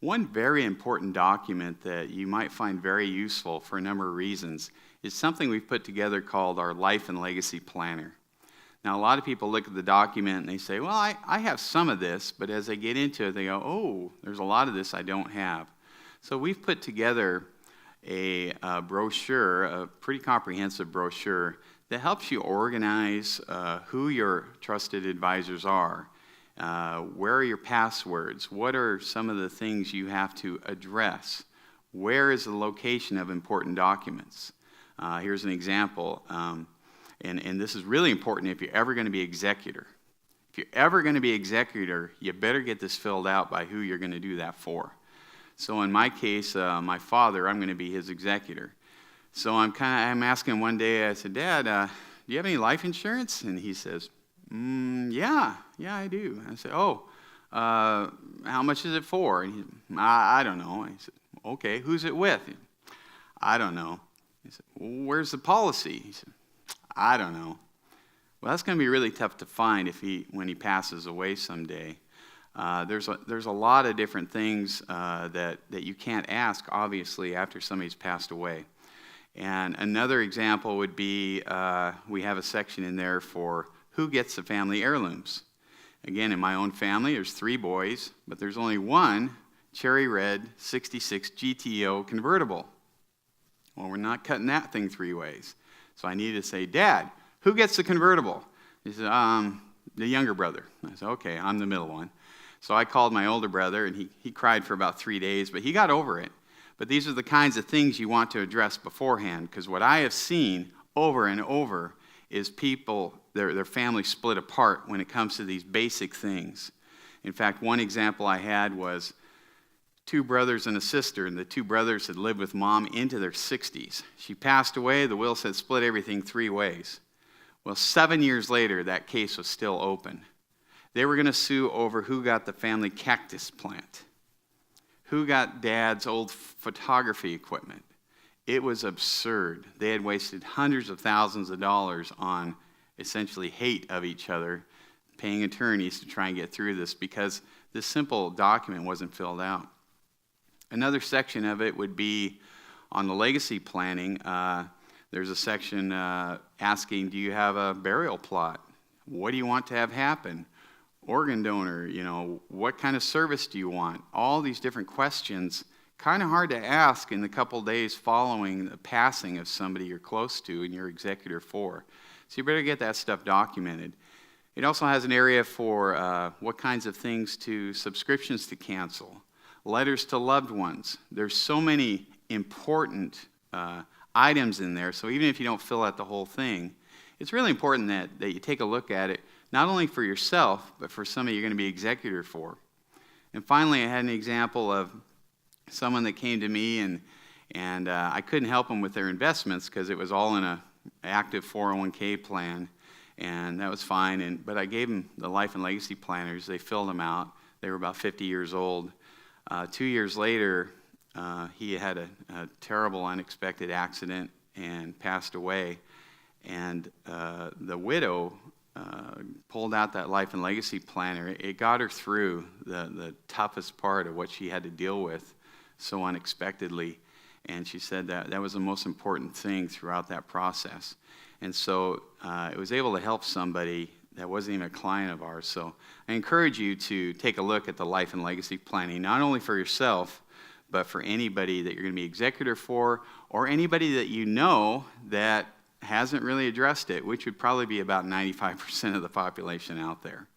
One very important document that you might find very useful for a number of reasons is something we've put together called our Life and Legacy Planner. Now, a lot of people look at the document and they say, well, I have some of this, but as they get into it, they go, oh, there's a lot of this I don't have. So we've put together a brochure, a pretty comprehensive brochure, that helps you organize who your trusted advisors are, where are your passwords, what are some of the things you have to address, where is the location of important documents. Here's an example, and this is really important if you're ever going to be executor. If you're ever going to be executor, you better get this filled out by who you're going to do that for. So in my case, my father, I'm going to be his executor. So I'm asking him one day, I said, Dad, do you have any life insurance? And he says, yeah, I do. I said, how much is it for? And he said, I don't know. And he said, okay, who's it with? I don't know. He said, well, where's the policy? He said, I don't know. Well, that's going to be really tough to find when he passes away someday. There's a lot of different things that you can't ask, obviously, after somebody's passed away. And another example would be we have a section in there for who gets the family heirlooms. Again, in my own family, there's 3 boys, but there's only one cherry red 66 GTO convertible. Well, we're not cutting that thing 3 ways. So I needed to say, Dad, who gets the convertible? He said, the younger brother. I said, okay, I'm the middle one. So I called my older brother, and he cried for about 3 days, but he got over it. But these are the kinds of things you want to address beforehand, because what I have seen over and over is people, their families split apart when it comes to these basic things. In fact, one example I had was 2 brothers and a sister, and the 2 brothers had lived with Mom into their 60s. She passed away, the will said split everything 3 ways. Well, 7 years later, that case was still open. They were going to sue over who got the family cactus plant, who got Dad's old photography equipment. It was absurd. They had wasted hundreds of thousands of dollars on essentially hate of each other, paying attorneys to try and get through this because this simple document wasn't filled out. Another section of it would be on the legacy planning. There's a section asking, do you have a burial plot? What do you want to have happen? Organ donor, what kind of service do you want? All these different questions, kind of hard to ask in the couple days following the passing of somebody you're close to and you're executor for. So you better get that stuff documented. It also has an area for what kinds of things subscriptions to cancel, letters to loved ones. There's so many important items in there, so even if you don't fill out the whole thing, it's really important that you take a look at it, not only for yourself, but for somebody you're going to be executor for. And finally, I had an example of someone that came to me, and I couldn't help them with their investments because it was all in an active 401k plan, and that was fine. But I gave them the Life and Legacy Planners. They filled them out. They were about 50 years old. 2 years later, he had a terrible, unexpected accident and passed away. And the widow pulled out that Life and Legacy Planner. It got her through the toughest part of what she had to deal with so unexpectedly. And she said that was the most important thing throughout that process. And so it was able to help somebody that wasn't even a client of ours. So I encourage you to take a look at the Life and Legacy Planning, not only for yourself, but for anybody that you're going to be executor for, or anybody that you know that hasn't really addressed it, which would probably be about 95% of the population out there.